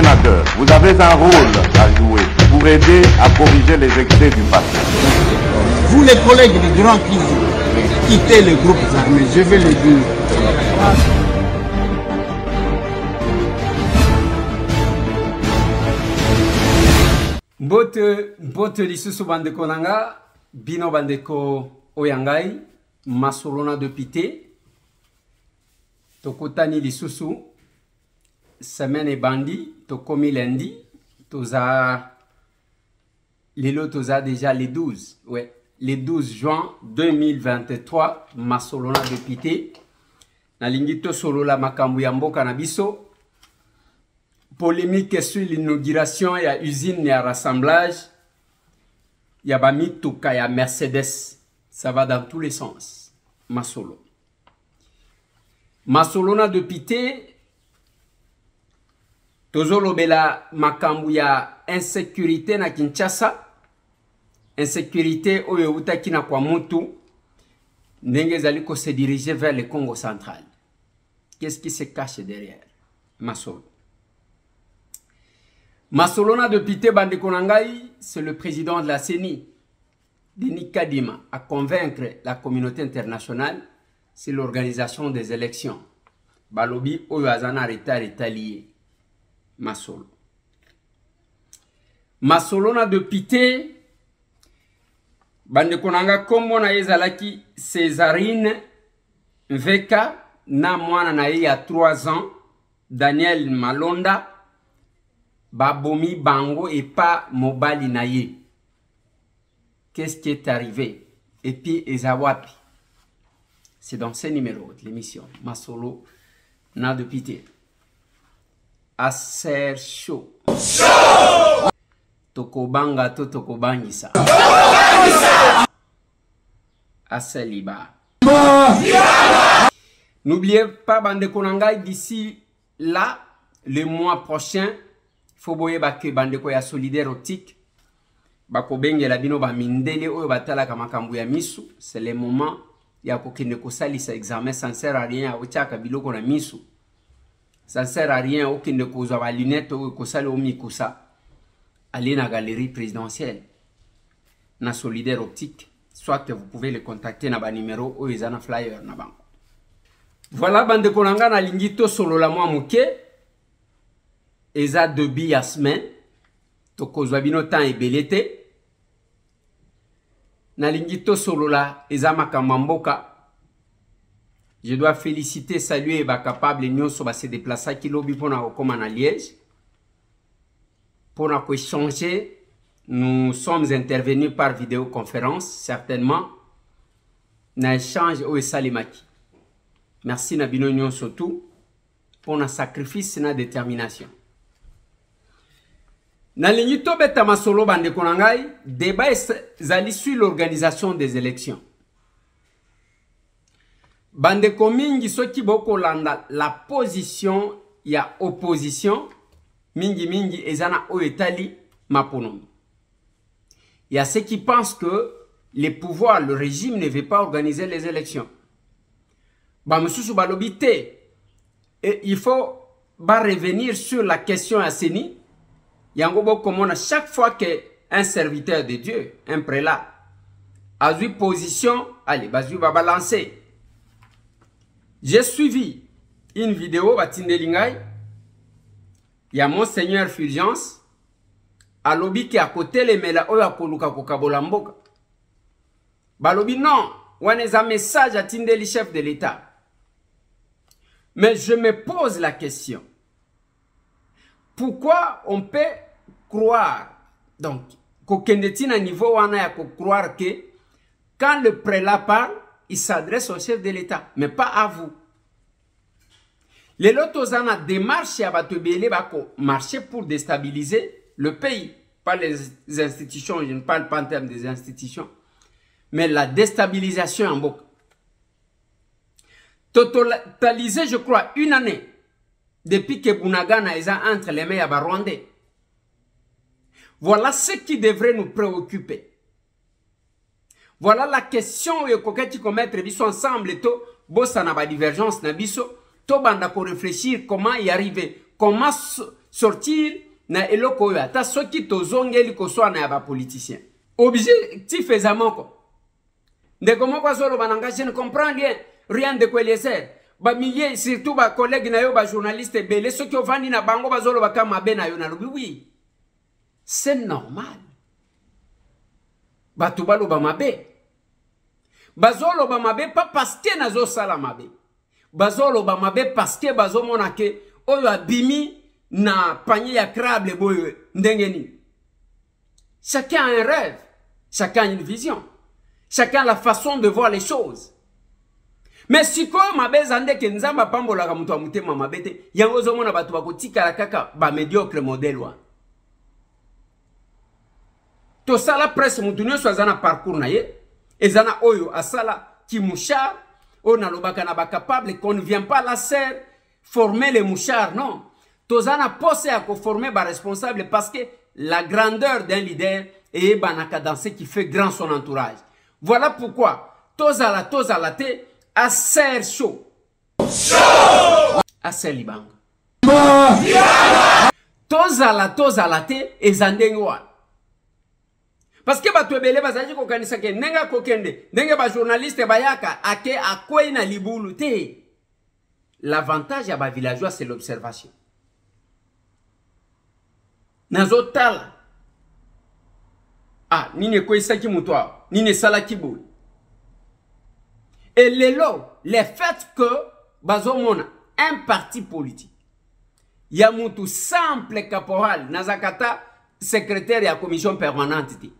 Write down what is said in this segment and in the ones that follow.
sénateurs, vous avez un rôle à jouer pour aider à corriger les excès du passé. Vous les collègues du Grand Kivu, quittez les groupes armés, je vais le dire. Bote lisusu bandeko nanga, bino bandeko oyangai, masolona de pité, tokotani lisusu, semaine et bandi, tokomi lundi, lelo toza déjà les 12, ouais, les 12 juin 2023, masolona de pité, nalingi to solo la makambu ya mboka na biso. Polémique sur l'inauguration, il y a usine, il y a rassemblage, il y a Bamituka, il y a Mercedes. Ça va dans tous les sens. Masolo. Masolo na de pité. Tozolo bela makambu ya insécurité na Kinshasa. Insécurité oyo utaki na kwa mutu. Ndenge zaliko se diriger vers le Congo central. Qu'est-ce qui se cache derrière? Masolo. Masolona de Pité Bandekonangai, c'est le président de la CENI, Denis Kadima, à convaincre la communauté internationale sur l'organisation des élections. Balobi Oyazana Reta Retalié. Masolo. Masolona de Pité Bandekonanga Komona Yezalaki Césarine Mveka, na mwana na ye a 3 ans, Daniel Malonda, Babomi Bango et pas Mobali Naye. Qu'est-ce qui est arrivé? Et puis Ezawapi. C'est dans ce numéro de l'émission. Masolo na de pité. Aser show. Tokobanga to tokobangisa. Aseliba. N'oubliez pas Bande Konangai, d'ici là, le mois prochain, faut boye que bandeko ya solidaire optique bako benge la bino ba mindele oyo batala kama kambu ya misu. C'est le moment ya kokende kosalisa examen. Ça ne sert à rien ochaka biloko na misu. Ça ne sert à rien okende kozwa ba lunette oyo kosala o mikusa. Allez na galerie présidentielle na solidaire optique, soit vous pouvez le contacter na ba numéro oyo ezana flyer na bango. Voilà bandeko nanga na lingito solo la mwa muke. Eza debi ya semaine, tokozwa bino temps ebelete. Nalingi to solola eza makambo mboka. Je dois féliciter, saluer ba capable nyonso ba se déplacer ki lobi pona kokoma na Liège. Pona ko échanger, nous sommes intervenus par vidéoconférence certainement. Na échange o esalimaki. Merci na bino nyonso tout pour na sacrifice na détermination. Nalingi to beta masolo bande konangai, débat zali sur l'organisation des élections. Bande komingi soki boko landa la position ya opposition mingi ezana o etali maponomi. Il y a ceux qui pensent que les pouvoirs, le régime ne veut pas organiser les élections. Bamususu balobite, et il faut revenir sur la question à Seni. Yangobo comme chaque fois qu'un serviteur de Dieu, un prélat, a eu position, allez, Bazu va balancer. J'ai suivi une vidéo, Batindelingay, il y a Monseigneur Fulgence, à l'obi qui est à côté les mela oya koluka kokabolamboka. Balobi non, on a un message à Tindeli, chef de l'État. Mais je me pose la question. Pourquoi on peut croire, donc, qu'au niveau on a croire que quand le prélat parle, il s'adresse au chef de l'État, mais pas à vous. Les lotozana démarche à Batobele bako marcher pour déstabiliser le pays, pas les institutions, je ne parle pas en termes des institutions, mais la déstabilisation en boucle. Totalisé, je crois, 1 année depuis que Bunagana est entre les mains à Rwandais. Voilà ce qui devrait nous préoccuper. Voilà la question que kokati commettre biso ensemble et to bossa na ba divergence na biso to banda pour réfléchir comment y arriver, comment sortir na eloko oyo ata soki tozongeli koswa na ya bapoliticien. Objectif ezamoko. Ndeko moko azoloba nanga, je ne comprends rien de Eliezer. Ba milliers, surtout ba collègues na yo, ba journalistes belé, ceux qui ont vendu na bango bazoloba kama mabe na yo na lobi. Oui, c'est normal. Ba tubalo ba mabe. Bazoloba mabe pas parce que nazo sala mabe. Bazoloba mabe parce que bazomona ke oyo abimi na panier ya crabe boyo ndengeni. Chacun a un rêve, chacun a une vision, chacun a la façon de voir les choses. Mais si ko mabe zande ke nzamba pambola ka mutu amutema mabete, yango zomona batu bakotika la kaka ba médiocre modèle wa. To sala presse mutu nyonso azana parcours na ye, ezana oyo asala ki mouchard, on a lobaka na ba capable qu'on ne vient pas la serre former les mouchards, non. Tozana posé à former ba responsable parce que la grandeur d'un leader est banaka dans ce qui fait grand son entourage. Voilà pourquoi tozala te a serre chaud. A serre libang. Tozala te ezandengwa. Parce que bato ebele bazaji ko kanisa ke nenga kokende, nenga ba journaliste bayaka ake akwei na libulu te. L'avantage à ba villageois c'est l'observation. Nazotala. Ah, nine ko isaki mutwa, nine sala kibu. Et le fait que bazomona un parti politique yamutu simple caporal nazakata secrétaire ya commission permanente te.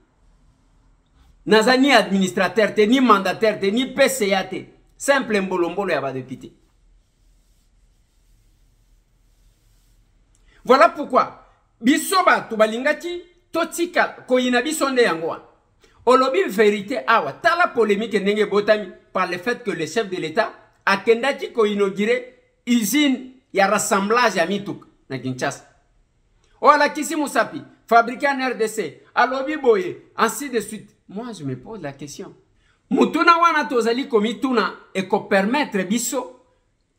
Naza ni administrateur te, ni mandataire te, ni PCA te. Simple mbolombolo ya ba député. Voilà pourquoi bisoba to balingaki totika koyina bisonde yango. Olobi vérité awa tala polémique ndenge botami par le fait que le chef de l'État a kendaki ko inauguré usine ya rassemblage ya mituk na Kinshasa. Ola kisi musapi fabriqué en RDC alobi boye ainsi de suite. Moi je me pose la question. Mutuna wana tozali komituna et ko permettre biso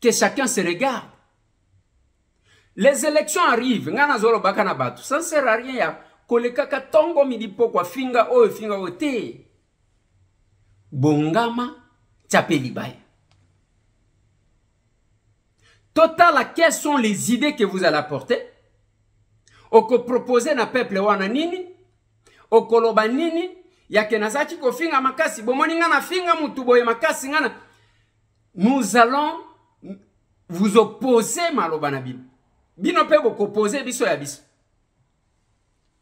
que chacun se regarde. Les élections arrivent, ngana zolo bakana batu. Ça ne sert à rien ya koleka katongo midipo kwa finga ote. Bongama tchapeli baya. Total, quelles sont les idées que vous allez apporter? Oko proposer na peuple wana nini? Oko loba nini? Yake nazachi ko finga makasi. Bomoni ngana finga mutuboye makasi ngana. Nous allons vous opposer maloba na bino. Bino pe boko opposer biso ya biso.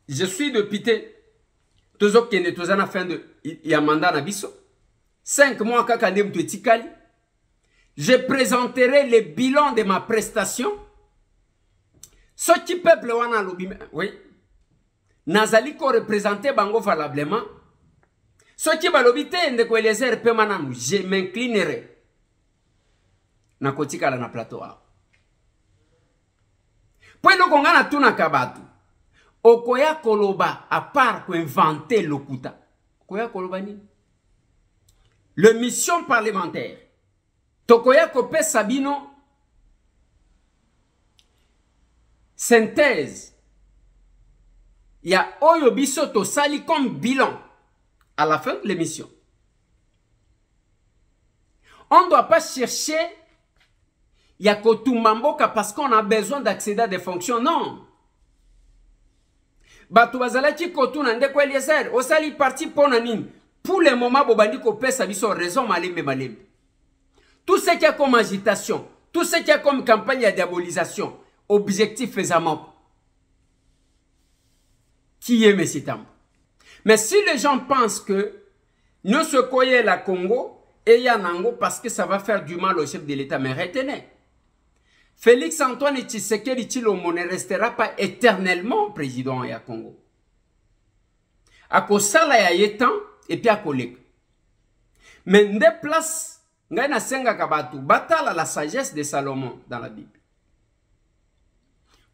Je suis député. Tozo kende tozana fin de ya mandat na biso. 5 mois kaka nde mutu etikali. Je présenterai le bilan de ma prestation. Ce qui peuple wana lobi, oui. Nazali ko représenter bango valablement. Ce qui balobi te ndeko Eliezer pe mananu, je m'inclinerai. Na kotika la na plateau. Pwelo kongana tuna kabatu. Okoya koloba à part ko inventer lokuta. Okoya koloba ni? Le mission parlementaire. Tokoya kope sabino synthèse. Il y a oyo biso to sali comme bilan à la fin de l'émission. On ne doit pas chercher il y a kotumamboka parce qu'on a besoin d'accéder à des fonctions. Non. Batu bazalaki kotuna ndeko Eliezer osali parti pona nini. Pour le moment bobandi kope sabiso raison malembe malembe. Tout ce qui est comme agitation, tout ce qui est comme campagne de diabolisation, objectif faisant qui est M. Tambo. Mais si les gens pensent que nous se croyons la Congo et Yanango parce que ça va faire du mal au chef de l'État, mais retenez, Félix Antoine Tshisekedi Tshilombo ne restera pas éternellement président ya Congo. À Kosala ya yetan et puis à Kolek. Mais nde place Ngaina senga kabatu batala la sagesse de Salomon dans la Bible.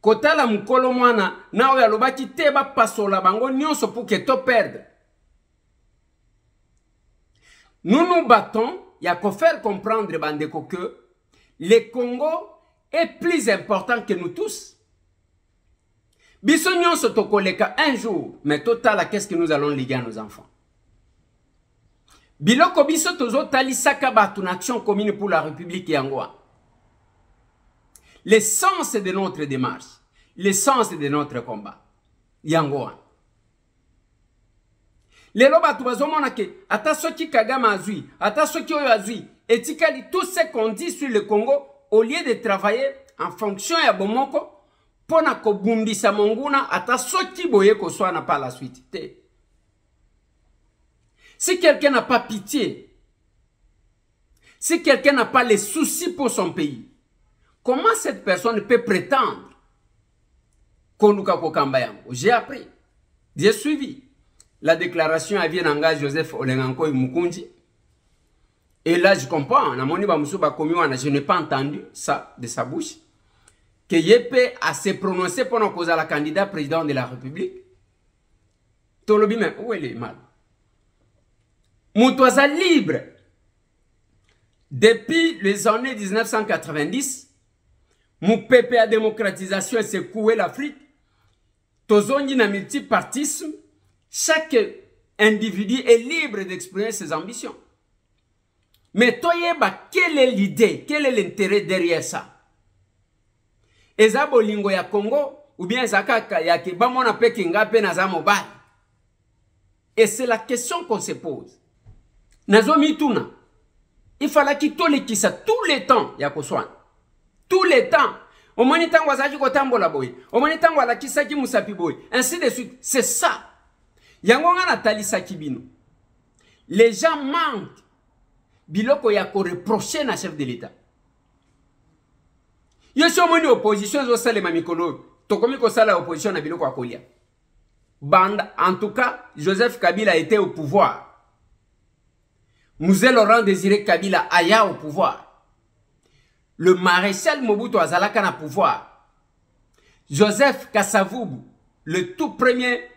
Kotala mukolo mwana na oya lobaki te ba pasola bango nyonso pour que to perdre. Nous nous battons, il y a qu'à faire comprendre bandeko que le Congo est plus important que nous tous. Biso nyonso tokoleka un jour, mais total, qu'est-ce que nous allons léguer à nos enfants? Biloko biso tozo tali saka batu action commune pour la République yangoa. L'essence de notre démarche, l'essence de notre combat. Yangoa. Lelo batu bazomona ke ata soki Kagame azui, ata soki oyo azui, etikali tout ce qu'on dit sur le Congo au lieu de travailler en fonction ya bomoko pona ko bundisa monguna ata soki boye ko swana par la suite. Si quelqu'un n'a pas pitié, si quelqu'un n'a pas les soucis pour son pays, comment cette personne peut prétendre Konuka Kokambayango? J'ai appris, j'ai suivi la déclaration à Vienanga Joseph Olenganko et Mukunji. Et là, je comprends, je n'ai pas entendu ça de sa bouche, que Yépe a se prononcé pendant qu'on a la candidat président de la République. Tolobi, mais où est le mal? Moutouaza libre. Depuis les années 1990, mon pépé à démocratisation s'est coué l'Afrique. Tozongi na multipartisme. Chaque individu est libre d'exprimer ses ambitions. Mais toi, quelle est l'idée? Quel est l'intérêt derrière ça? Eza bolingo ya Congo ou bien zakaka ya kibamona pekinga pe na za mobile. Et c'est la question qu'on se pose. Nazo mituna. Il fallait qu'il tole qui ça tous les temps ya koswan. Tous les temps. Au manitango wazaji kotambola boy. Au manitango wala kisaki musapi boy. Ainsi de suite. C'est ça. Yangonga na talisa kibino. Les gens manquent. Biloko ya ko reprocher na chef de l'État. Yo so moni opposition zo sale mamikolo. Tokomi ko sala opposition na biloko akolia. Banda, en tout cas, Joseph Kabila était au pouvoir. Mouzé Laurent Désiré Kabila aya au pouvoir. Le maréchal Mobutu Azalaka na pouvoir. Joseph Kasavubu, le tout premier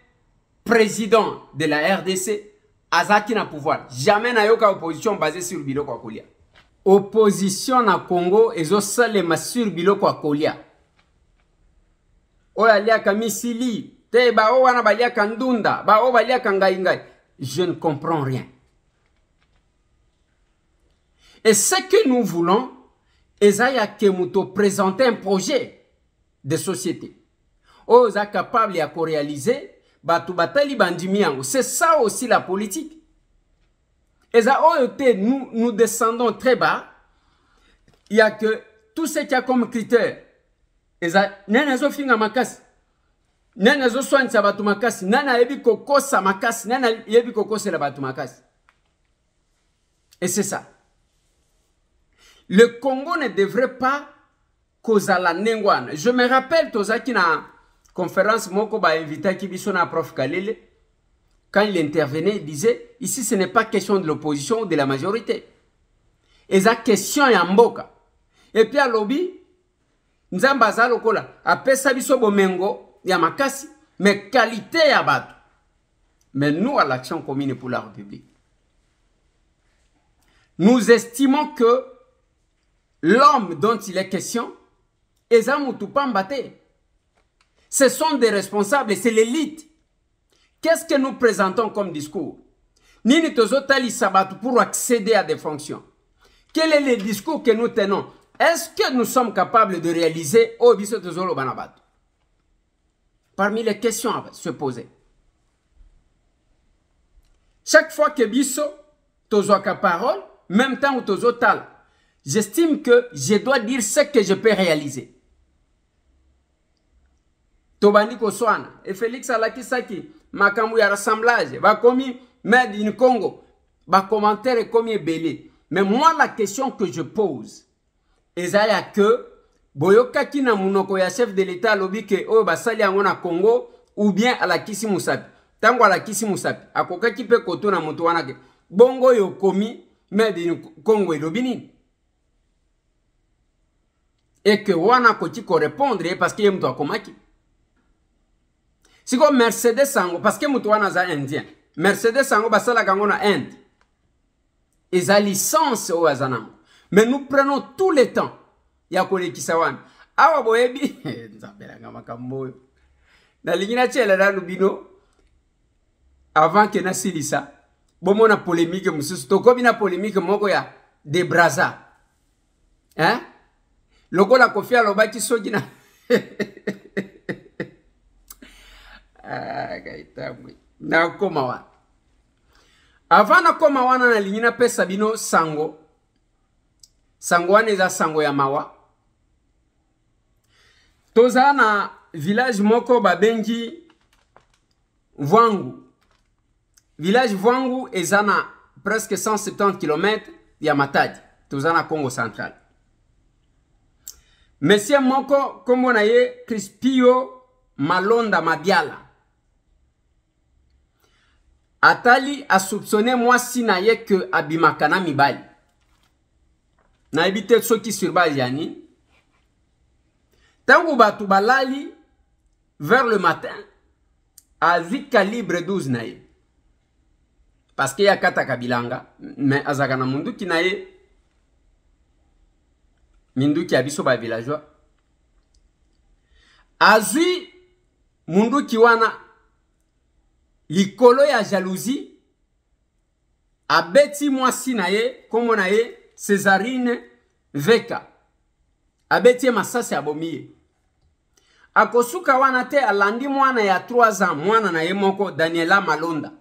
président de la RDC, Azaki na pouvoir. Jamais na yoka opposition basée sur biloko akolia. Opposition na Congo ezo salema sur biloko akolia. Oya lia kamisili, te ba o wana balia kandunda, ba o balia kangai ngai. Je ne comprends rien. Et ce que nous voulons, Ezaya Kemuto présenter un projet de société. Oza capable à réaliser, c'est ça aussi la politique. Nous descendons très bas. Il y a que tout ce qu'il y a comme critère. Nenezo finga makasi. Nenezo soigne sa batu makasi. Nana yebi koko sa makasi. Nana yebi koko se la batu makasi. Et c'est ça. Le Congo ne devrait pas causer la nengwana. Je me rappelle Tozaki na conférence moko ba invité Kibiso na prof Kalele. Quand il intervenait, il disait ici ce n'est pas question de l'opposition ou de la majorité. Et ça question ya mboka. Et puis à lobby nzamba za lokola apesa biso bomengo ya makasi mais qualité ya bato. Mais nous à l'action commune pour la République. Nous estimons que l'homme dont il est question, ce sont des responsables, c'est l'élite. Qu'est-ce que nous présentons comme discours? Nini tozotali sabatu pour accéder à des fonctions. Quel est le discours que nous tenons? Est-ce que nous sommes capables de réaliser au biso tozolo banabatu? Parmi les questions à se poser. Chaque fois que biso tozoaka parole, même temps où tozotal, j'estime que je dois dire ce que je peux réaliser. Tobani Koswana et Félix Alakisaki, makambu ya rassemblage, va commis Made in Congo, va commentaire et commis belé. Mais moi, la question que je pose, est que Boyoka Kina Munoko ya chef de l'État lobi ke o basali angona Congo ou bien à la Kisi Moussapi. Tango à la Kisi Moussapi, akoka ki pe koto na mutu wana ke bongo yo commis Made in Congo et lobini. Et que wana koti ko répondre parce que yemto akomaki. Si comme Mercedes sango parce que mutu wana za indien. Mercedes sango basala kango na Inde. Et sa licence au azanam. Mais nous prenons tout le temps. Ya kole kisawan. Awa boyebi nzambela ngama kamboyo. na lingina tchela na lubino avant que na silisa bomo na polémique mususu to kobi na polémique moko ya de Braza hein lokola Koffi alobaki soki na ah kaitamwe na koma wana avant na koma wana na lingina pesa bino sango wana eza sango ya mawa toza na village moko babengi Vwangu. Village Vwangu eza na presque 170 km ya Matadi. Toza na Congo Central. Monsieur moko kombo na ye Crispio Malonda Mabiala. Atali a soupçonné mwasi na ye que abimakana mibali. Na ebite soki sur base yani. Tango batu balali vers le matin à calibre 12 na ye. Parce qu'il y a kata kabilanga mais azakana munduki na ye minduki abiso ba villageois azui munduki wana likolo ya jalousie abeti mwasi na ye komo na ye Césarine Veka abeti masasi abomiye akosuka wana te alandi mwana ya 3 ans mwana na ye moko Daniela Malonda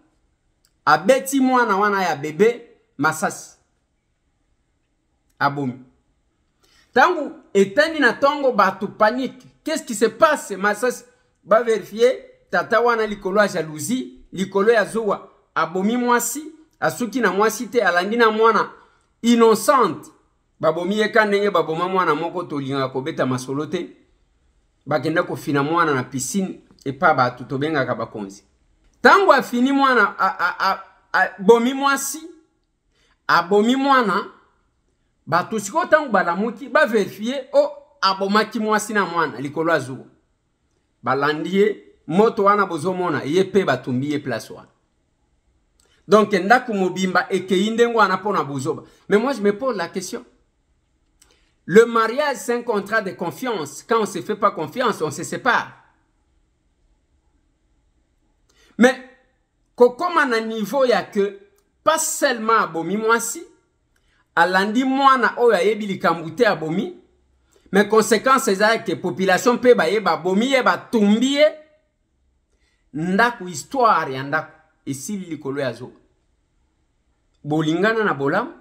abeti mwana wana ya bébé masasi abomi tangu etani na tongo batu panique qu'est-ce qui se passe masasi ba vérifier tata wana likolo ya jalousie likolo ya zuwa abomi mwasi asuki na mwasi te alandi na mwana innocente babomi eka ndenge baboma mwana moko tolinga kobeta masolo te bakenda kofina mwana na piscine epa batu tobengaka bakonzi tango afini mwana bomi mwasi abomi mwana batu siko tango balamuki ba vérifier abomaki mwasi na mwana likolo azuwa balandie moto wana bozomona ye pe batumbi ye place wana donc ndaku mobimba ekeinde ngwana pona bozoba. Mais moi je me pose la question, le mariage c'est un contrat de confiance. Quand on se fait pas confiance on se sépare. Mais comme à niveau ya que pas seulement abomi mwasi alandi mwana oya yebi likambute abomi, mais conséquence c'est que population pe ba yeba abomi yeba tumbiye ndaku histoire ya ndaku esili likolo ya zo bolingana na bolamu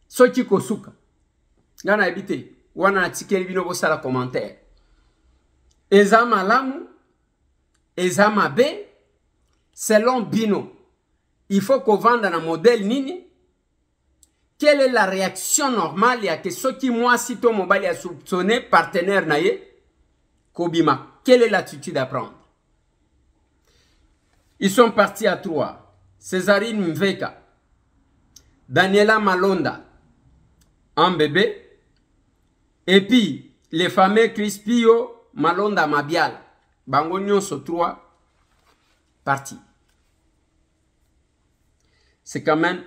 soki kosuka ngana ebite wana na tikeli bino bosala commentaire eza malamu eza mabe selon bino il faut qu'on vende na modèle nini. Quelle est la réaction normale ya que soki mwasi to mobali a soupçonné partenaire na ye kobima? Quelle est l'attitude à prendre? Ils sont partis à 3. Césarine Mveka, Daniela Malonda, un bébé, et puis les fameux Crispio Malonda Mabiala. Bango nyonso 3 partis. C'est quand même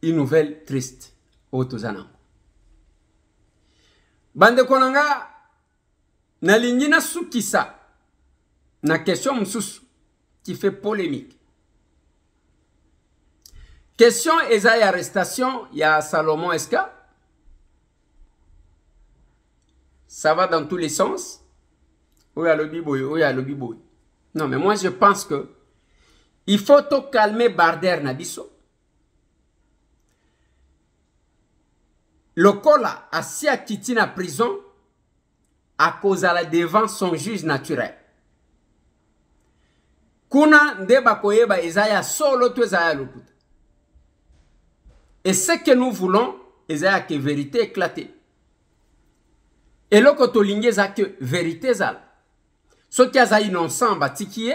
une nouvelle triste au Tozanango. Bande konanga na lingina sukisa na question msusu qui fait polémique. Question eza ya arrestation ya Salomon Eska. Ça va dans tous les sens. Oya lobi boy, oya lobi boy. Non mais moi je pense que il faut tout calmer Barder Nabiso. Lokola asia kiti na prison à cause à la devant son juge naturel. Kuna ndeba koyeba ezaya solo to ezaya lokuta. Et ce que nous voulons, ezaya que vérité éclatée. Et loko to linge za que vérité zal. Ce qui a innocent batikiye,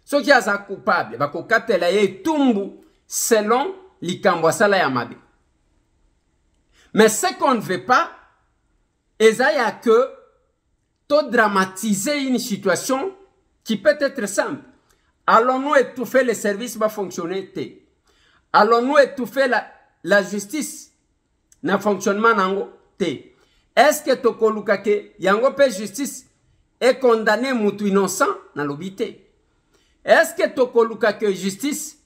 ce qui a coupable bako katela ye tumbu selon likambo sala ya mabe. Mais ce qu'on ne veut pas, ezaya que to dramatiser une situation qui peut être simple. Allons-nous étouffer les services va fonctionner te? Allons-nous étouffer la justice na fonctionnement nango te? Est-ce que tokoluka ke yango pe justice et condamner mutu innocent na lobité. Est-ce que tokoluka que justice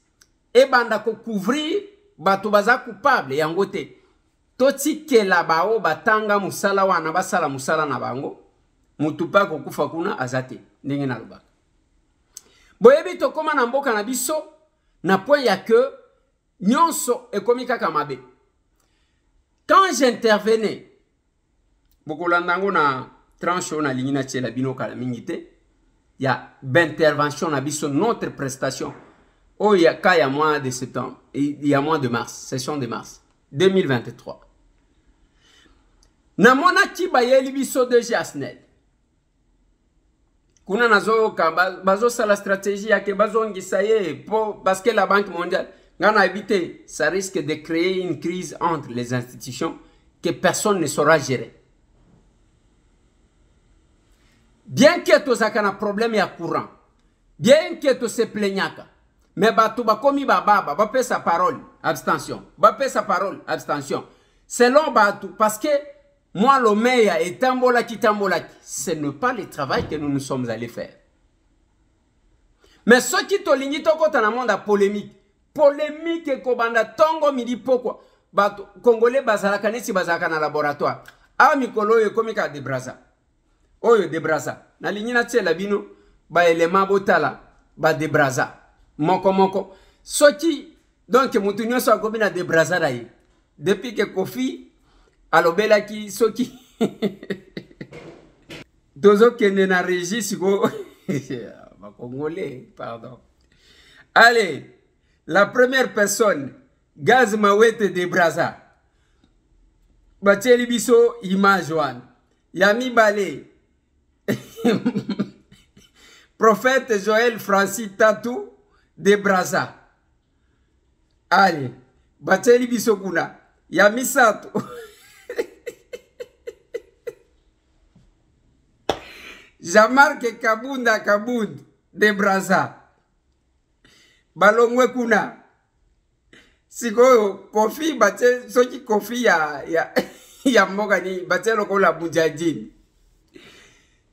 et banda ko couvrir bato baza coupable yangote toti ke la bao batanga musala wana basala musala na bango mutu pa ko kufa kuna azate ndenge na lobaka boyebi to koma na mboka na biso na point ya que nyonso ekomi kaka mabe. Quand j'intervenais bokolandango na tranche na lingina tshela bino kala mingite ya d'intervention na biso notre prestation oh il y a mois de septembre il y a mois de mars session de mars 2023 na mona ki bayeli biso de jasnel kuna nazo ka bazo sala stratégie ya ke bazongisa ye parce que la Banque mondiale ngana éviter ça risque de créer une crise entre les institutions que personne ne saura gérer. Bien que tu aies un problème ya courant, bien que tu se plaignaka, mais tu vas comme baba, va faire sa parole, abstention, va faire sa parole, abstention. Selon Batu, parce que moi le meilleur et tambolaki, ce n'est pas le travail que nous sommes allés faire. Mais ceux qui te lignent dans le monde à polémique et kobanda tongo midi pourquoi bato congolais bazalaka neti bazalaka na laboratoire a mikolo yo komika de braza oyo de braza na lignina tshela bino ba élément botala ba de braza moko soki donc mutu nyonso akomina de braza rai depuis que Kofi alobela ki soki dozo kende na régie siko ba congolais pardon. Allez, la première personne, Gaz Mawete de Braza. Bacheli biso image wan. Yami Balé. Prophète Joël Francis Tatou de Braza. Allez, Bacheli biso kuna. Yami Sato. Jean-Marc Kabunda Kabound de Braza. Balongwe kuna siko Kofi bache soki Kofi ya mboga ni bache lokola Mujahideen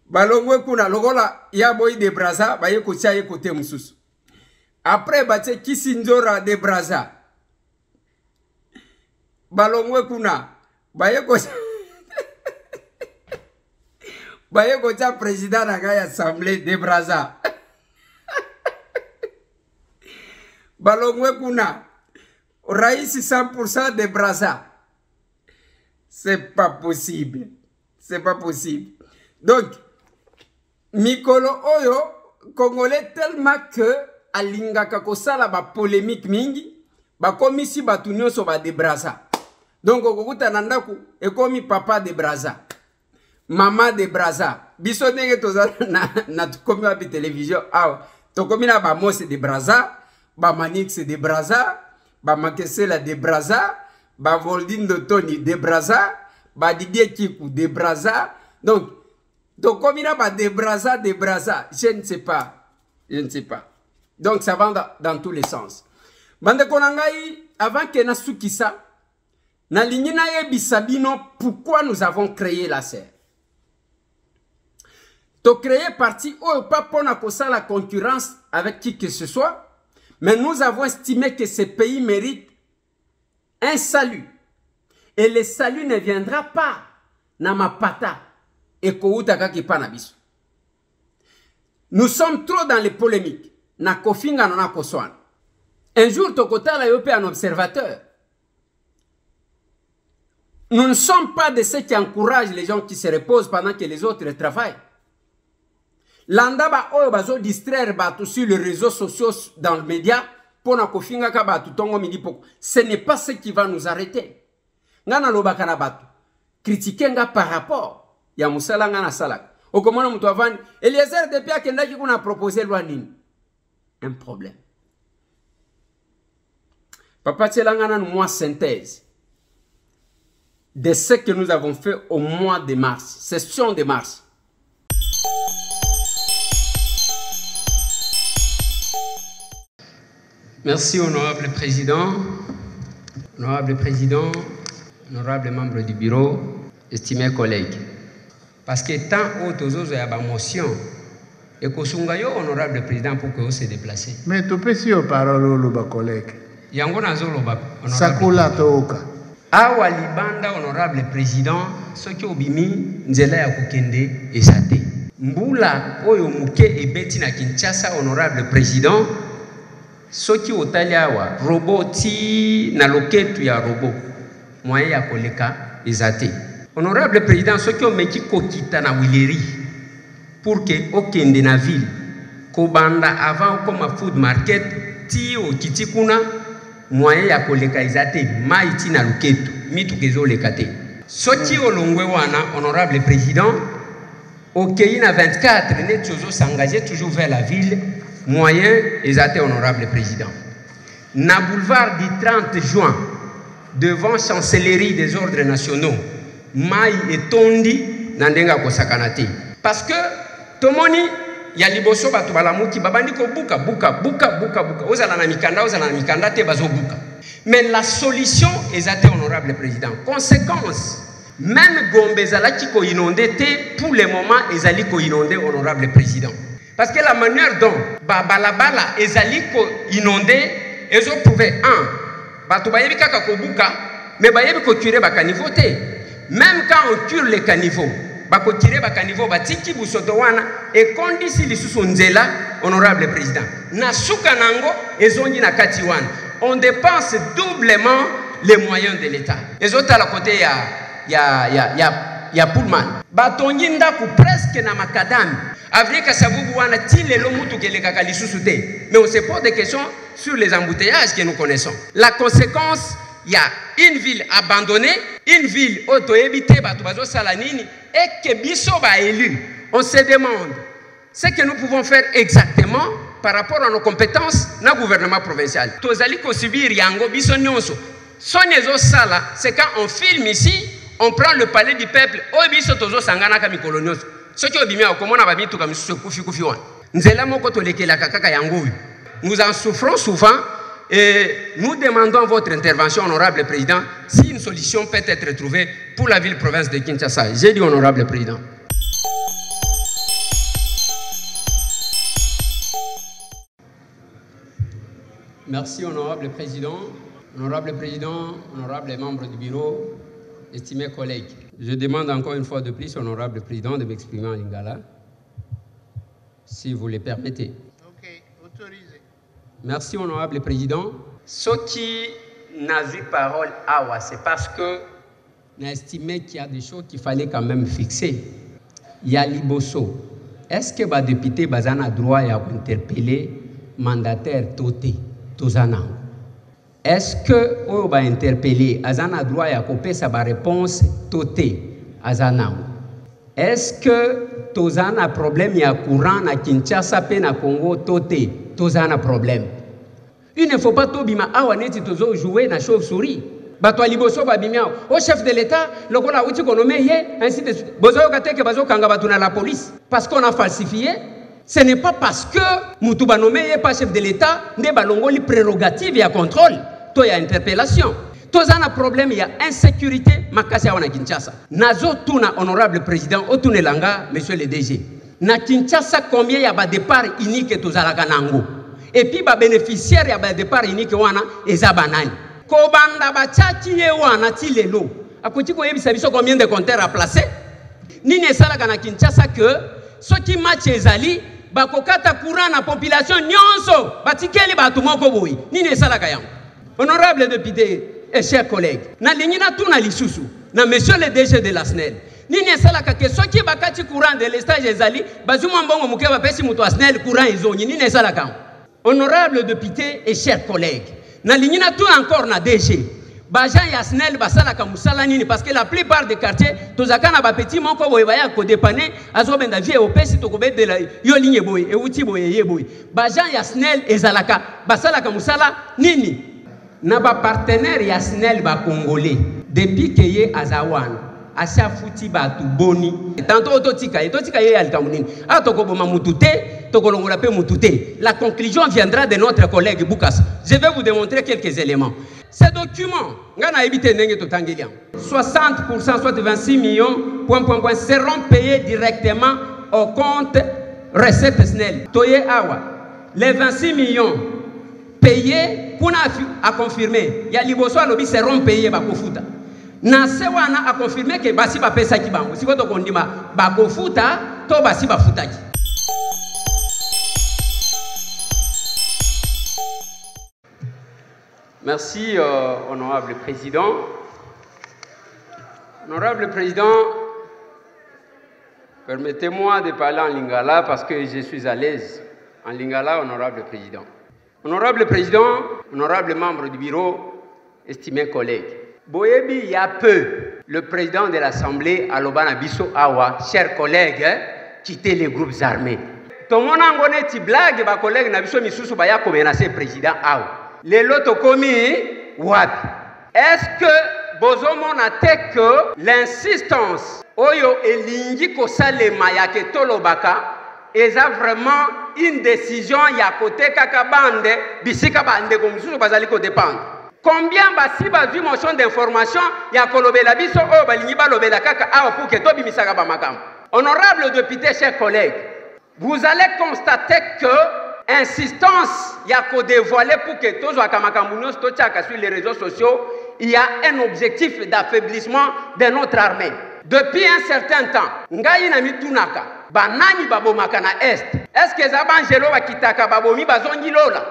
balongwe kuna lokola ya boy de Braza baye kocha ye kote mususu après bache Kisinjora de Braza balongwe kuna baye kocha baye kocha président na ga assemblée de Braza balongwe kuna raisi 100% de Braza. C'est pas possible. C'est pas possible. Donc, Mikolo Oyo, Congolais tellement que alinga kakosala ba polémique mingi, ba komisi batunyo so ba de Braza. Donc, okukuta nandaku, ekomi papa de Braza. Mama de Braza. Biso nenge toza na tukomi wa bi télévision. Ah, tokomi na ba mose de Braza. Ba Manix de Braza, ba Makesela de Braza, ba Voldine de Tony de Braza, ba Didier Kikou de Braza. Donc comme il y a ba de Braza, je ne sais pas. Je ne sais pas. Donc ça va dans tous les sens. Bande konangai, avant que na soukisa, na lignina ye bisabino, pourquoi nous avons créé la serre? To créer parti, oh, pas pour la concurrence avec qui que ce soit. Mais nous avons estimé que ce pays mérite un salut. Et le salut ne viendra pas na mapata et koutaka ki panabiso. Nous sommes trop dans les polémiques. Na kofinga na koswan. Un jour, Tokota la yopé un observateur. Nous ne sommes pas de ceux qui encouragent les gens qui se reposent pendant que les autres travaillent. Landaba oyo bazo distraire batu sur les réseaux sociaux dans le média pour na kofinga ka batu tongo midi poko. Ce n'est pas ce qui va nous arrêter. Ngana lobaka na batu. Critiquer nga par rapport ya musala ngana salak. Okomona mtu avani Eliezer depuis akendaki kuna proposer loi nini. Un problème. Papa tshela ngana moi synthèse de ce que nous avons fait au mois de mars, session de mars. Merci, honorable président, honorable membres du bureau, estimés collègues. Parce que tant autres ya ba motion et que sungayo honorable président pour que se déplacer. Mais tu peux si parole le ba collègue. Yango nazolo ba honorable. Sakula toka. Awa libanda honorable président soki obimi nzela ya kokende esate. Mbula oyo muke ebeti na Kinshasa honorable président soki otali awa roboti na loketu ya robot moyen ya koleka ezate. Honorable président soki omeki kokita na Wileri pour que okende na ville kobanda avant comme food market ti okiti kuna moyen ya koleka ezate maiti na loketu mitu kezo lekate. Soki olongwe wana honorable président okei na 24 net toujours s'engager toujours vers la ville moyen ezate honorable président. Na boulevard du 30 juin devant chancellerie des ordres nationaux mai etondi na ndenga kosakana te parce que tomoni ya liboso bato balamuki babandi ko buka ozala na mikanda te bazo buka. Mais la solution ezate honorable président. Conséquence même Gombe ezalaki ko inondé te pour le moment ezali ko inondé honorable président. Parce que la manière dont balabala ezali ko inondé ezo prouver bato bayebi kaka ko buka mais bayebi ko curer ba caniveau te. Même quand on cure les caniveaux, bako tirer ba caniveau batiki busoto wana et kondisi lisusu nzela honorable président. Na suka nango ezongi na kati wana. On dépense doublement les moyens de l'État. Ezota la côté ya Pullman. Batongi ndaku presque na makadam. Afrika sabubu wana tile lo mutu keleka lisusu te. Mais on se pose des questions sur les embouteillages que nous connaissons. La conséquence, il y a une ville abandonnée, une ville auto-évitée, et que biso ba élu. On se demande ce que nous pouvons faire exactement par rapport à nos compétences dans le gouvernement provincial. Tozali ko subir yango biso nyonso. Sonezo sala, c'est quand on filme ici, on prend le palais du peuple, o biso tozo sangana ka mikolo nyonso. Soki obimi akomona ba bitu ka misusu kufi wana. Nzela moko tolekela kaka yango. Nous en souffrons souvent. Et nous demandons votre intervention, honorable président, si une solution peut être trouvée pour la ville-province de Kinshasa. J'ai dit honorable président. Merci, honorable président, honorable membre du bureau, estimés collègues. Je demande encore une fois de plus, honorable président, de m'exprimer en lingala, si vous le permettez. Ok, autorisé. Merci, honorable président. Ce qui n'a vu parole awa, c'est parce que n'a estimé qu'il y a des choses qu'il fallait quand même fixer. Il y a Liboso. Est-ce que les députés ont le droit d'interpeller le mandataire Toté, Tozana? Est-ce que on va interpeller Azana droit à couper sa réponse Toté, Azana? Est-ce que Tozana a problème il y a courant à Kinshasa pe na Congo Toté? Tozana problème. Il ne faut pas tobima awaneti tozo jouer na chauve-souris. Bato liboso babimia au chef de l'État, le kola uti konome ye ainsi de suite. Bozo kateke bazo kanga batu na la police parce qu'on a falsifié. Ce n'est pas parce que mutu banome ye pas chef de l'État ne balongoli prérogative ya contrôle, to ya interpellation. Tozana problème ya insécurité makasi ya wana Kinshasa. Nazo tuna honorable président otune langa monsieur le DG. Na Kinshasa combien ya ba départ unique tozalaka nango et puis ba bénéficiaire ya ba départ unique wana eza banani ko banda ba tchaki ye wana ti lelo akoti ko yebisa biso combien de compteurs à placer nini esalaka na Kinshasa que soki match ezali ba kokata courant na population nyonso batikeli bato moko boyi nini esalaka yango. Honorable député et chers collègues na lingina tuna lisusu na monsieur le DG de la SNEL nini esalaka ke soki bakati courant de l'estage ezali bazuma mbongo muke bapesi muto SNEL courant ezonyi nini esalaka. Honorable député et chers collègues na lingina tout encore na DG bajan ya SNEL basalaka musala nini parce que la plupart des quartiers tozaka na ba petit moko boye baya ko dépanner azobenda vie opesi tokobedela yo ligne boye e uti boye ye boye bajan ya SNEL ezalaka basalaka musala nini na ba partenaire ya SNEL ba congolais depuis que ye azawana asia futi batu boni tantôt ototika ye alikamunini atoko boma mutu te La conclusion viendra de notre collègue Boukas. Je vais vous démontrer quelques éléments. Ces documents, 60%, soit 26 millions, seront payés directement au compte recette SNEL. Les 26 millions payés, pour à confirmer, il y a liboso lobby seront payés bakofuta. Na sewana a confirmé que basi ba pesa kibango. Si votre kondima bakofuta, to basi bafuta. Merci, honorable président. Honorable président, permettez-moi de parler en lingala parce que je suis à l'aise. En lingala, honorable président. Honorable président, honorable membre du bureau, estimés collègues. Boyebi, il y a peu, le président de l'Assemblée, Alobana Bisso Awa, chers collègues, quitter les groupes armés. Tout le monde a une petite blague, ma collègue Nabiso Missoussou Baya, comme le président Awa. Les lotos commis, est-ce que Bozomo n'a que l'insistance, Oyo Elingi Kosale Mayake Tolobaka, est vraiment une décision ya côté Kakabande, Bisika Bande, comme Missoussou Bazaliko dépend. Combien basi bazu motion d'information ya kolobela biso o balingi balobela kaka awa pour que tobi misaka ba makam. Honorable député, chers collègues, vous allez constater que insistance ya ko dévoiler pour que tozo akamakambuno sto tchaka sur les réseaux sociaux, il y a un objectif d'affaiblissement de notre armée. Depuis un certain temps, ngai na mitunaka banani babomaka na est. Est-ce que zabangelo bakitaka babomi bazongi lola?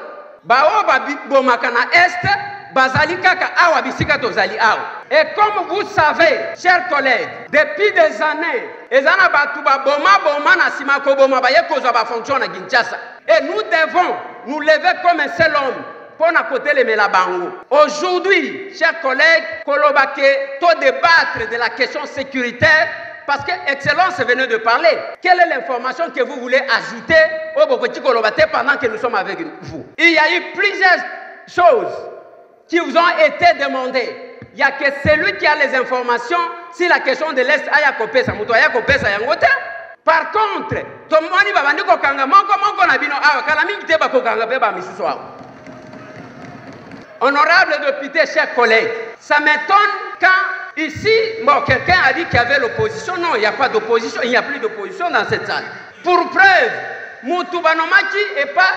Bao babomaka na est. Bazali kaka awa bisika tozali awa. Et comme vous savez, chers collègues, depuis des années, ezana batuba boma na sima ko boma ba yekoza ba fonction na Kinshasa. Et nous devons nous lever comme un seul homme pour na côté les melabango. Aujourd'hui, chers collègues, kolobake to débattre de la question sécuritaire parce que Excellence venait de parler. Quelle est l'information que vous voulez ajouter au Bokoti kolobate pendant que nous sommes avec vous? Il y a eu plusieurs choses qui vous ont été demandées. Il n'y a que celui qui a les informations si la question de l'Est a yakopesa. Par contre, honorable député, chers collègues, ça m'étonne quand ici, bon, quelqu'un a dit qu'il y avait l'opposition. Non, il n'y a pas d'opposition, il n'y a plus d'opposition dans cette salle. Pour preuve, Moutou Banomaki n'est pas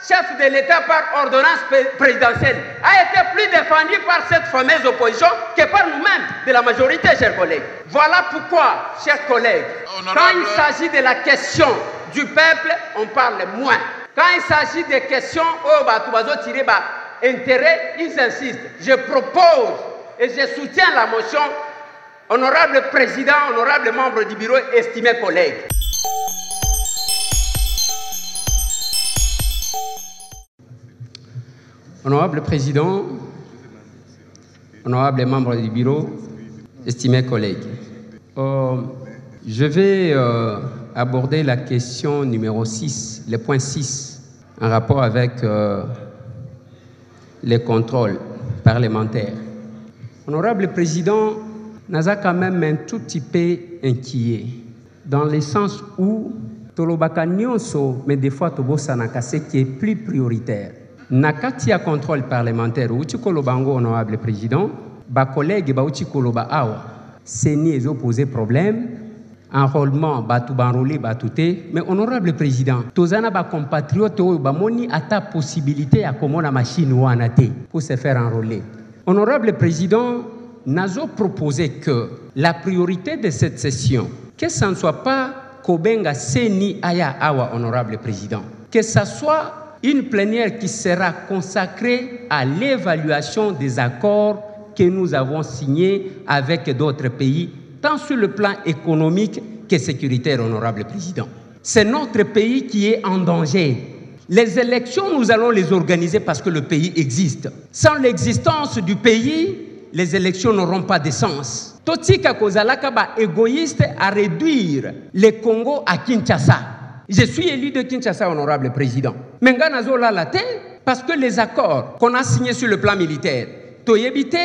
chef de l'État par ordonnance présidentielle, a été plus défendu par cette fameuse opposition que par nous-mêmes, de la majorité, chers collègues. Voilà pourquoi, chers collègues, quand il s'agit de la question du peuple, on parle moins. Quand il s'agit des questions, intérêt, ils insistent. Je propose et je soutiens la motion, honorable président, honorable membre du bureau, estimés collègues. Honorable président, honorable membre du bureau, estimés collègues, je vais aborder la question numéro 6, le point 6, en rapport avec les contrôles parlementaires. Honorable président, nous avons quand même un tout petit peu inquiet, dans le sens où Tolobaka Nyonso, mais des fois Tobosanaka, ce qui est plus prioritaire. Nakati ya contrôle parlementaire uchi kolobango honorable président ba collègue ba uchi koloba awa seni ezo poser problème enrôlement ba tout banrôler ba touté mais honorable président tozana ba compatriote oyo ba moni ata possibilité ya komona machine wana te pour se faire enrôler. Honorable président, nazo proposé que la priorité de cette session que ça ne soit pas kobenga seni aya awa honorable président, que ça soit une plénière qui sera consacrée à l'évaluation des accords que nous avons signés avec d'autres pays, tant sur le plan économique que sécuritaire, honorable président. C'est notre pays qui est en danger. Les élections, nous allons les organiser parce que le pays existe. Sans l'existence du pays, les élections n'auront pas de sens. Totika Kozalaka ba égoïste à réduire le Congo à Kinshasa. Je suis élu de Kinshasa, honorable président. Mais Nganazo la parce que les accords qu'on a signés sur le plan militaire, Toyebite,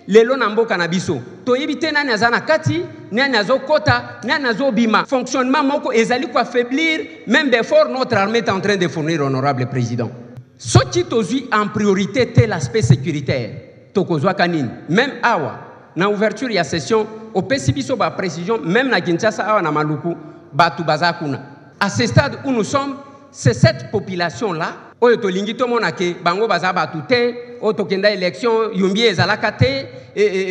lelo na mboka na biso toyebi te nani aza na kati nani azokota nani azobima fonctionnement moko ezali ko affaiblir même d'effort notre armée est en train de fournir, honorable président. Soki tozwi en priorité tel l'aspect sécuritaire tokozwa kanini même awa na ouverture ya session opesi biso ba précision même na Kinshasa awa na Maluku batu bazakuna. À ce stade où nous sommes, c'est cette population là oyo tolingi tomona ke bango baza batu te oyo tokenda élection yumbi ezalaka te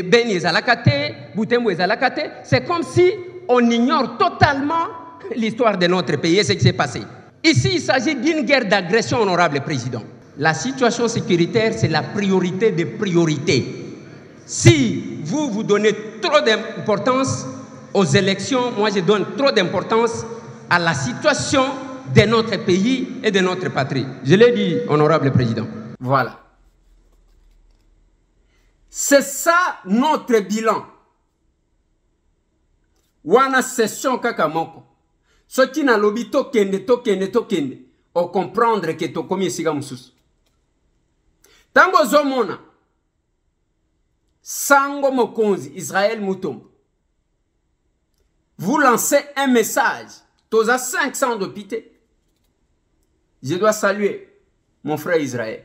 beni ezalaka te butembo ezalaka te. C'est comme si on ignore totalement l'histoire de notre pays et ce qui s'est passé. Ici, il s'agit d'une guerre d'agression, honorable président. La situation sécuritaire, c'est la priorité des priorités. Si vous donnez trop d'importance aux élections, moi je donne trop d'importance à la situation de notre pays et de notre patrie. Je l'ai dit, honorable président. Voilà. C'est ça notre bilan. Wana session kakamoko. Ce qui n'a lobby tokende, on comprendre que to komi siga mususu. Tango zomona, sango mokonzi, Israël Moutombo. Vous lancez un message, toza 500 d'hôpités. Je dois saluer mon frère Israël.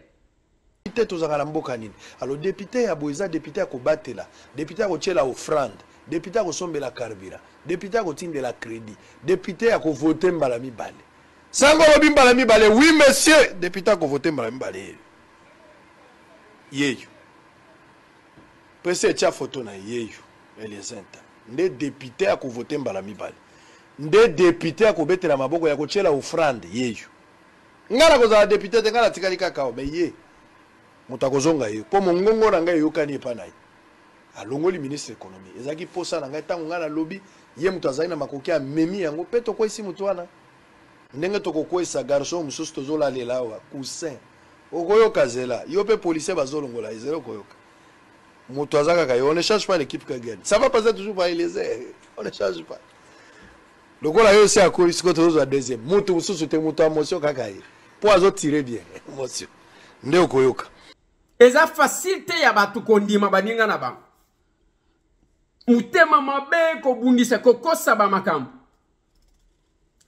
Alors député à Boisa, député à Kobatela, député à Kochela offrande, député à Kosombe la Carvira, député à Kotinde la crédit, député à voter Mbalami Bale. Sango Mbalami Bale, oui monsieur, député à voter Mbalami Bale. Yeyo. Presse tia photo na yeyo, Eliesenta. Nde député à voter Mbalami Bale. Nde député à Kobetela maboko ya Kochela offrande, yeyo. Ngala koza député ngala tikali kakao, mais ye. Mutakozonga ye. Po mongongo na ngai yokani epa ye. Alongoli ministre économie ezaki posa na ngai tango ngana lobby ye mutu azali na makoki ya memi yango pe to ko isi mutu wana ndenge to ko esa garçon mususu tozola lela wa cousin okoyoka zela yo pe policier bazolongola ezelo koyoka mutu azaka ka on ne change pas l'équipe qui gagne, ça va passer toujours par les airs, on ne change pas lokola yo c'est à ko isiko tozo deuxième mutu mususu te mutu emotion kaka ye po azo tirer bien emotion nde okoyoka eza facilité ya batu kondima baninga na bango. Mutema mabe ko bundisa ko kosa ba makambo.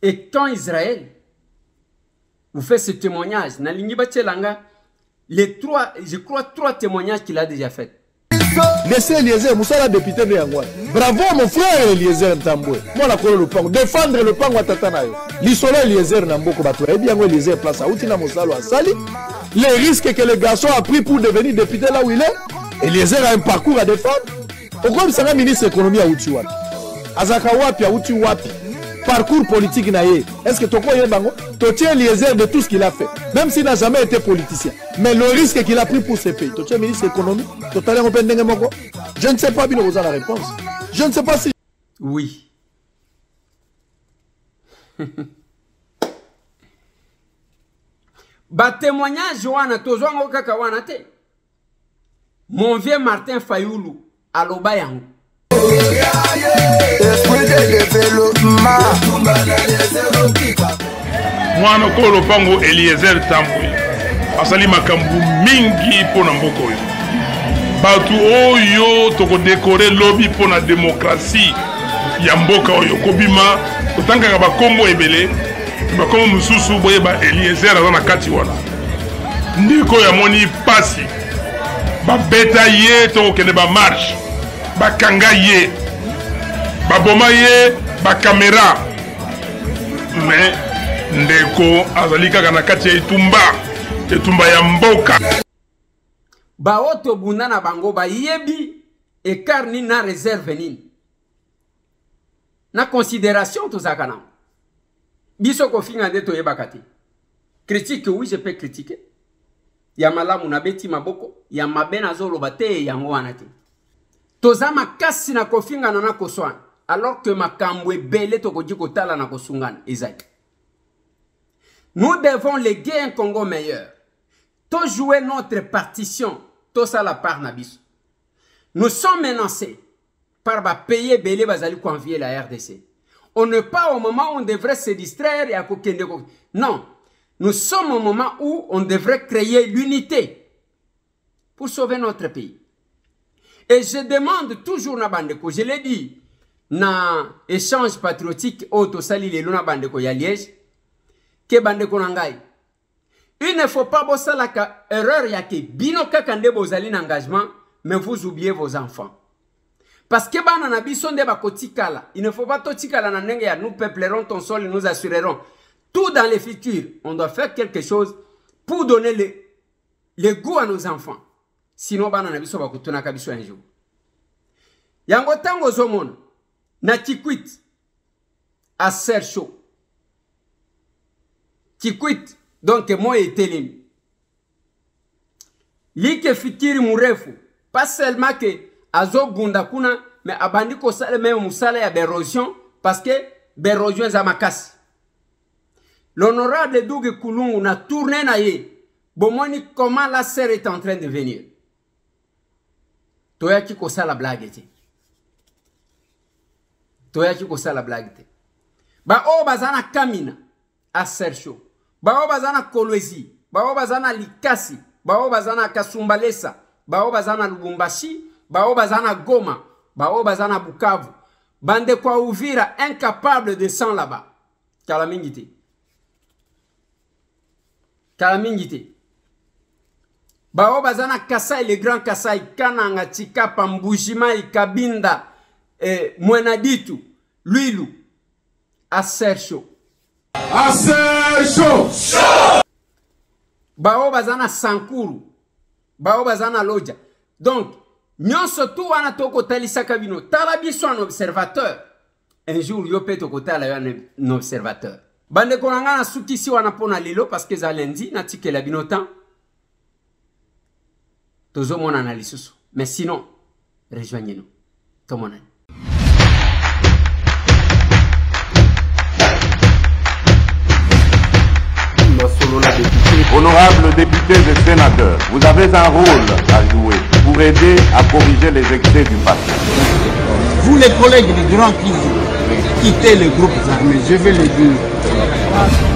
Et quand Israël vous fait ce témoignage, na lingi bachelanga les trois, je crois 3 témoignages qu'il a déjà fait. Laissez Eliezer, Moussala député de Yangwa. Bravo mon frère Eliezer Ntambwe. Moi la kolo le pango, défendre le pango atatana yo. L'isolo Eliezer Namboko bato. Et bien Eliezer place à Outina Moussalo à Sali. Les risques que le garçon a pris pour devenir député là où il est. Eliezer a un parcours à défendre. Pourquoi c'est un ministre de l'économie à Outi Wapi? Azaka Wapi à Outi Wapi. Parcours politique naïe. Est-ce que Toko Yebango, Totier Eliezer de tout ce qu'il a fait, même s'il n'a jamais été politicien. Mais le risque qu'il a pris pour ce pays, Totier ministre de l'économie, je ne sais pas bien vous avez la réponse. Je ne sais pas si. Oui. Ba témoignage wana tozwango kaka wana te. Mon vieux Martin Fayoulou aloba yango. Mwana kolo pango Eliezer Ntambwe asali makambu mingi pona mboko oyo. Batu oyo toko décorer lobby pona démocratie ya mboka oyo kobima otangaka bakombo ebele bakombo mususu boye ba Eliezer aza na kati wana. Ndiko ya moni pasi babeta ye toko kende ba marche bakanga ye baboma ye ba caméra mais ndeko azali kaka na kati ya etumba ya mboka ba oto bunda na bango ba yebi ekarni na réserve nini na considération tozaka na biso ko finga nde toyebaka te. Critique oui je peux critiquer ya malamu na beti maboko ya mabe nazoloba te yango wana te. Toza makasi na kofinga na koswana alors que makambo ebele tokoji kotala na kosungana ezali. Nous devons léguer un Congo meilleur. To jouer notre partition, to ça la part nabiso. Nous sommes menacés par ba payer belé bazali convier la RDC. On n'est pas au moment où on devrait se distraire et à kokende. Non, nous sommes au moment où on devrait créer l'unité pour sauver notre pays. Et je demande toujours na bandeko, je l'ai dit, na échange patriotique auto sali le na bandeko ya Liège, que bandeko nangai. Il ne faut pas bosser la erreur yake bino kakande bozali na engagement, mais vous oubliez vos enfants. Parce que bana na biso nde bakotikala, il ne faut pas totikala na ndenge ya nous peuplerons ton sol et nous assurerons. Tout dans le futur, on doit faire quelque chose pour donner le goût à nos enfants. Sinon bana na biso bakotuna ka biso un jour. Yango tango zomona na Kikwit à Sercho. Kikwit donc moi etelemi. Like fikiri murefu, pas seulement que azo bunda kuna, mais abandi ko sale même musala ya d'érosion parce que d'érosion za makasi. L'honorable Dougue Koulungu na tourné na ye. Bomoni comment la sœur est en train de venir. Toya ki ko sala blague te. Toya ki ko sala blague te. Ba o bazana Kamina a Sercho. Ba o bazana Kolwezi. Ba o bazana Likasi. Ba o bazana Kasumbalesa. Ba o bazana Lubumbashi. Ba o bazana Goma. Ba o bazana Bukavu. Bande kwa Uvira incapable de sang là-bas. Kalamingite. Kalamingite. Bao bazana Kasai, le grand Kasai, Kananga, Chikapa, Mbujima, Kabinda, Mwenaditu, Luilu, Asercho. Asercho! Bao bazana Sankuru, Bao bazana Loja. Donc, nyonso tu wana toko talisa kabino, talabiso un observateur. Un jour, yo pe toko tala un observateur. Bande konanga na sukisi wana pona lelo parce que za lundi na tike la binotan. Tozo mon analyse. Mais sinon, rejoignez-nous. Tout mon ami. Honorables députés et sénateurs, vous avez un rôle à jouer pour aider à corriger les excès du passé. Vous les collègues du Grand qui quittez les groupes armés, je vais le dire.